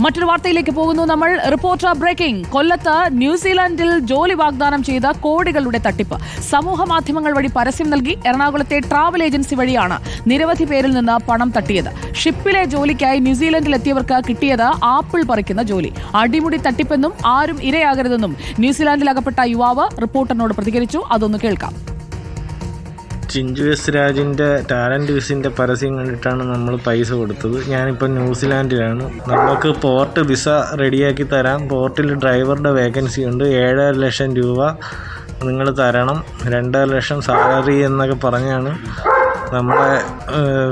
മറ്റൊരു വാർത്തയിലേക്ക് പോകുന്നു നമ്മൾ. Reporter breaking. കൊല്ലത്ത് ന്യൂസിലാൻഡിൽ ജോലി വാഗ്ദാനം ചെയ്ത കോടികളുടെ തട്ടിപ്പ്. സമൂഹ മാധ്യമങ്ങൾ വഴി പരസ്യം നൽകി എറണാകുളത്തെ ട്രാവൽ ഏജൻസി വഴിയാണ് നിരവധി പേരിൽ നിന്ന് പണം തട്ടിയത്. ഷിപ്പിലെ ജോലിക്കായി ന്യൂസിലാൻഡിലെത്തിയവർക്ക് കിട്ടിയത് ആപ്പിൾ പറിക്കുന്ന ജോലി. അടിമുടി തട്ടിപ്പെന്നും ആരും ഇരയാകരുതെന്നും ന്യൂസിലാൻഡിൽ അകപ്പെട്ട യുവാവ് റിപ്പോർട്ടറിനോട് പ്രതികരിച്ചു. അതൊന്ന് കേൾക്കാം. ചിഞ്ചു എസ് രാജിൻ്റെ ടാലൻറ്റ് വിസിൻ്റെ പരസ്യം കണ്ടിട്ടാണ് നമ്മൾ പൈസ കൊടുത്തത്. ഞാനിപ്പോൾ ന്യൂസിലാൻഡിലാണ്. നമുക്ക് പോർട്ട് വിസ റെഡിയാക്കി തരാം. പോർട്ടിൽ ഡ്രൈവറുടെ വേക്കൻസി ഉണ്ട്. 7.5 ലക്ഷം രൂപ നിങ്ങൾ തരണം. 2.5 ലക്ഷം സാലറി എന്നൊക്കെ പറഞ്ഞാണ് നമ്മളെ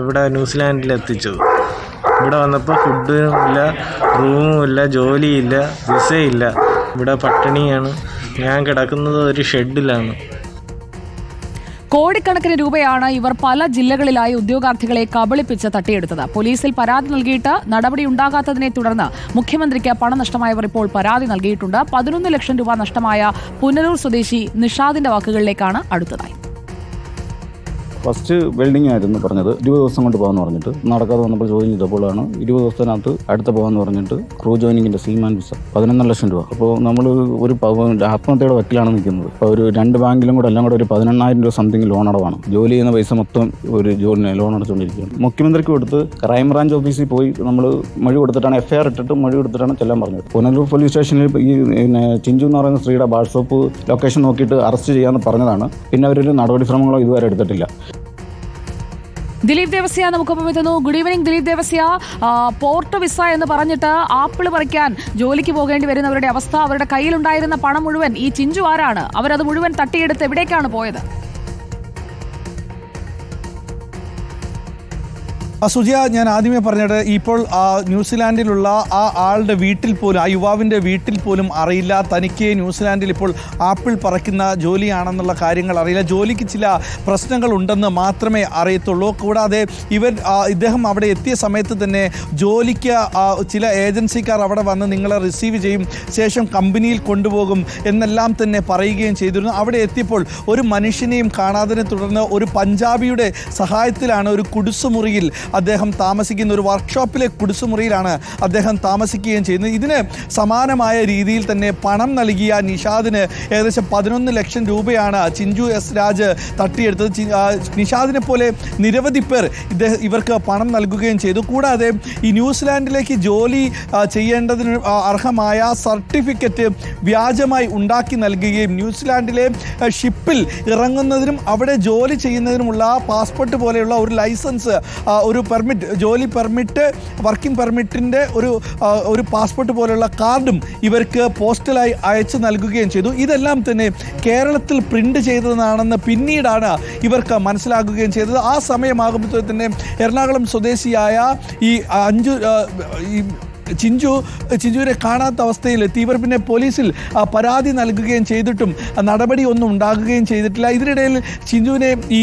ഇവിടെ ന്യൂസിലാൻഡിൽ എത്തിച്ചത്. ഇവിടെ വന്നപ്പോൾ ഫുഡും ഇല്ല, റൂമും ഇല്ല, ജോലിയില്ല, വിസയില്ല. ഇവിടെ പട്ടിണിയാണ്. ഞാൻ കിടക്കുന്നത് ഒരു ഷെഡിലാണ്. കോടിക്കണക്കിന് രൂപയാണ് ഇവർ പല ജില്ലകളിലായി ഉദ്യോഗാർത്ഥികളെ കബളിപ്പിച്ച് തട്ടിയെടുത്തത്. പോലീസിൽ പരാതി നൽകിയിട്ട് നടപടിയുണ്ടാകാത്തതിനെ തുടർന്ന് മുഖ്യമന്ത്രിക്ക് പണം നഷ്ടമായവർ ഇപ്പോൾ പരാതി നൽകിയിട്ടുണ്ട്. 11 ലക്ഷം രൂപ നഷ്ടമായ പുനലൂർ സ്വദേശി നിഷാദിന്റെ വാക്കുകളിലേക്കാണ് അടുത്തതായി. ഫസ്റ്റ് വെൽഡിംഗ് ആയിരുന്നു പറഞ്ഞത്. 20 ദിവസം കൊണ്ട് പോകാമെന്ന് പറഞ്ഞിട്ട് നടക്കാതെ വന്നപ്പോൾ ചോദ്യം ചെയ്തപ്പോഴാണ് 20 ദിവസത്തിനകത്ത് അടുത്ത പോകാമെന്ന് പറഞ്ഞിട്ട് ക്രൂ ജോയിനിങ്ങിൻ്റെ സീമാൻ വിസ 11 ലക്ഷം രൂപ. അപ്പോൾ നമ്മൾ ഒരു ആത്മഹത്യയുടെ വക്കിലാണ് നിൽക്കുന്നത്. അപ്പോൾ ഒരു 2 ബാങ്കിലും കൂടെ എല്ലാം കൂടെ ഒരു 18,000 രൂപ സംതിങ് ലോൺ അടവാണ്. ജോലി ചെയ്യുന്ന പൈസ മൊത്തം ഒരു ജോലിന് ലോൺ അടച്ചുകൊണ്ടിരിക്കുകയാണ്. മുഖ്യമന്ത്രിക്ക് കൊടുത്ത് ക്രൈംബ്രാഞ്ച് ഓഫീസിൽ പോയി നമ്മൾ മൊഴി കൊടുത്തിട്ടാണ് FIR ഇട്ടിട്ട് മൊഴി കൊടുത്തിട്ടാണ് ചെല്ലാൻ പറഞ്ഞത്. പുനലൂർ പോലീസ് സ്റ്റേഷനിൽ ഈ ചിഞ്ചു എന്ന് പറയുന്ന സ്ത്രീയുടെ വാട്സപ്പ് ലൊക്കേഷൻ നോക്കിയിട്ട് അറസ്റ്റ് ചെയ്യാമെന്ന് പറഞ്ഞതാണ്. പിന്നെ അവരൊരു നടപടിക്രമങ്ങളോ ഇതുവരെ എടുത്തിട്ടില്ല. ദിലീപ് ദേവസ്യ നമുക്കൊപ്പം എത്തുന്നു. Good evening Dileep Devasya. Port visa എന്ന് പറഞ്ഞിട്ട് ആപ്പിൾ പറിക്കാൻ ജോലിക്ക് പോകേണ്ടി വരുന്നവരുടെ അവസ്ഥ, അവരുടെ കയ്യിലുണ്ടായിരുന്ന പണം മുഴുവൻ ഈ ചിഞ്ചു ആരാണ്? അവരത് മുഴുവൻ തട്ടിയെടുത്ത് എവിടേക്കാണ് പോയത്? സുജിയ, ഞാൻ ആദ്യമേ പറഞ്ഞത് ഇപ്പോൾ ന്യൂസിലാൻഡിലുള്ള ആ ആളുടെ വീട്ടിൽ പോലും, ആ യുവാവിൻ്റെ വീട്ടിൽ പോലും അറിയില്ല തനിക്ക് ന്യൂസിലാൻഡിൽ ഇപ്പോൾ ആപ്പിൾ പറക്കുന്ന ജോലിയാണെന്നുള്ള കാര്യങ്ങൾ അറിയില്ല. ജോലിക്ക് ചില പ്രശ്നങ്ങൾ ഉണ്ടെന്ന് മാത്രമേ അറിയത്തുള്ളൂ. കൂടാതെ ഇദ്ദേഹം അവിടെ എത്തിയ സമയത്ത് തന്നെ ജോലിക്ക് ചില ഏജൻസിക്കാർ അവിടെ വന്ന് നിങ്ങളെ റിസീവ് ചെയ്യും, ശേഷം കമ്പനിയിൽ കൊണ്ടുപോകും എന്നെല്ലാം തന്നെ പറയുകയും ചെയ്തിരുന്നു. അവിടെ എത്തിയപ്പോൾ ഒരു മനുഷ്യനെയും കാണാതിനെ തുടർന്ന് ഒരു പഞ്ചാബിയുടെ സഹായത്തിലാണ് ഒരു കുടിസുമുറിയിൽ അദ്ദേഹം താമസിക്കുന്ന, ഒരു വർക്ക്ഷോപ്പിലെ കുടിസുമുറിയിലാണ് അദ്ദേഹം താമസിക്കുകയും ചെയ്യുന്നത്. ഇതിന് സമാനമായ രീതിയിൽ തന്നെ പണം നൽകിയ നിഷാദിന് ഏകദേശം 11 ലക്ഷം രൂപയാണ് ചിഞ്ചു എസ് രാജ് തട്ടിയെടുത്തത്. നിഷാദിനെ പോലെ നിരവധി പേർ ഇവർക്ക് പണം നൽകുകയും ചെയ്തു. കൂടാതെ ഈ ന്യൂസിലാൻഡിലേക്ക് ജോലി ചെയ്യേണ്ടതിന് അർഹമായ സർട്ടിഫിക്കറ്റ് വ്യാജമായി ഉണ്ടാക്കി നൽകുകയും ന്യൂസിലാൻഡിലെ ഷിപ്പിൽ ഇറങ്ങുന്നതിനും അവിടെ ജോലി ചെയ്യുന്നതിനുമുള്ള പാസ്പോർട്ട് പോലെയുള്ള ഒരു ലൈസൻസ്, ഒരു പെർമിറ്റ്, ജോലി പെർമിറ്റ്, വർക്കിംഗ് പെർമിറ്റിൻ്റെ ഒരു പാസ്പോർട്ട് പോലെയുള്ള കാർഡും ഇവർക്ക് പോസ്റ്റലായി അയച്ചു നൽകുകയും ചെയ്തു. ഇതെല്ലാം തന്നെ കേരളത്തിൽ പ്രിന്റ് ചെയ്തതാണെന്ന് പിന്നീടാണ് ഇവർക്ക് മനസ്സിലാക്കുകയും ചെയ്തത്. ആ സമയമാകുമ്പോൾ തന്നെ എറണാകുളം സ്വദേശിയായ ഈ ചിഞ്ചുവിനെ കാണാത്ത അവസ്ഥയിലെത്തി. ഇവർ പിന്നെ പോലീസിൽ പരാതി നൽകുകയും ചെയ്തിട്ടും നടപടി ഒന്നും ഉണ്ടാകുകയും ചെയ്തിട്ടില്ല. ഇതിനിടയിൽ ചിഞ്ചുവിനെ ഈ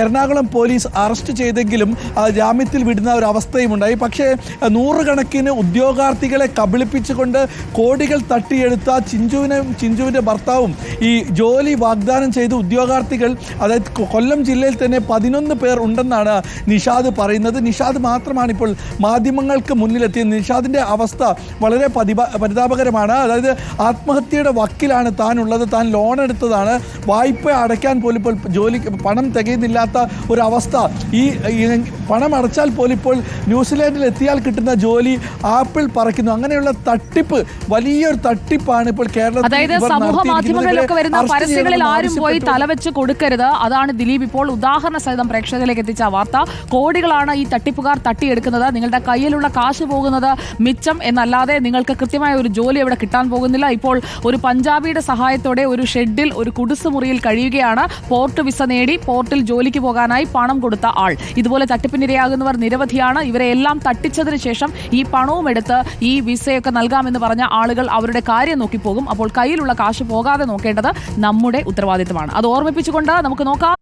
എറണാകുളം പോലീസ് അറസ്റ്റ് ചെയ്തെങ്കിലും ജാമ്യത്തിൽ വിടുന്ന ഒരു അവസ്ഥയും ഉണ്ടായി. പക്ഷേ 100 കണക്കിന് ഉദ്യോഗാർത്ഥികളെ കബളിപ്പിച്ചുകൊണ്ട് കോടികൾ തട്ടിയെടുത്ത ചിഞ്ചുവിൻ്റെ ഭർത്താവും ഈ ജോലി വാഗ്ദാനം ചെയ്ത ഉദ്യോഗാർത്ഥികൾ, അതായത് കൊല്ലം ജില്ലയിൽ തന്നെ 11 പേർ ഉണ്ടെന്നാണ് നിഷാദ് പറയുന്നത്. നിഷാദ് മാത്രമാണ് ഇപ്പോൾ മാധ്യമങ്ങൾക്ക് മുന്നിലെത്തിയത്. നിഷാദിൻ്റെ അവസ്ഥ വളരെ പരിതാപകരമാണ്. അതായത് ആത്മഹത്യയുടെ വക്കിലാണ് താനുള്ളത്. താൻ ലോൺ എടുത്തതാണ്, വായ്പ അടയ്ക്കാൻ പോലും ഇപ്പോൾ ജോലിക്ക് പണം തികയുന്നില്ലാത്ത ഒരവസ്ഥ. ഈ പണം അടച്ചാൽ പോലും ഇപ്പോൾ ന്യൂസിലാൻഡിൽ എത്തിയാൽ കിട്ടുന്ന ജോലി ആപ്പിൾ പറക്കുന്നു. അങ്ങനെയുള്ള തട്ടിപ്പ്, വലിയൊരു തട്ടിപ്പാണ് ഇപ്പോൾ കേരളത്തിൽ. അതായത് സമൂഹ മാധ്യമങ്ങളിലൊക്കെ വരുന്ന പരസ്യങ്ങളിൽ ആരും പോയി തലവെച്ച് കൊടുക്കരുത്. അതാണ് ദിലീപ് ഇപ്പോൾ ഉദാഹരണ സഹിതം പ്രേക്ഷകരിലേക്ക് എത്തിച്ച വാർത്ത. കോടികളാണ് ഈ തട്ടിപ്പുകാർ തട്ടിയെടുക്കുന്നത്. നിങ്ങളുടെ കയ്യിലുള്ള കാശ് പോകുന്നത് മിച്ചം എന്നല്ലാതെ നിങ്ങൾക്ക് കൃത്യമായ ഒരു ജോലി അവിടെ കിട്ടാൻ പോകുന്നില്ല. ഇപ്പോൾ ഒരു പഞ്ചാബിയുടെ സഹായത്തോടെ ഒരു ഷെഡിൽ, ഒരു കുടിസുമുറിയിൽ കഴിയുകയാണ്. പോർട്ട് വിസ നേടി പോർട്ടിൽ ജോലിക്ക് പോകാനായി പണം കൊടുത്ത ആൾ. ഇതുപോലെ തട്ടിപ്പിനിരയാകുന്നവർ നിരവധിയാണ്. ഇവരെ എല്ലാം തട്ടിച്ചതിന് ശേഷം ഈ പണവും എടുത്ത് ഈ വിസയൊക്കെ നൽകാമെന്ന് പറഞ്ഞ ആളുകൾ അവരുടെ കാര്യം നോക്കിപ്പോകും. അപ്പോൾ കയ്യിലുള്ള കാശ് പോകാതെ നോക്കേണ്ടത് നമ്മുടെ ഉത്തരവാദിത്തമാണ്. അത് ഓർമ്മിപ്പിച്ചുകൊണ്ട് നമുക്ക് നോക്കാം.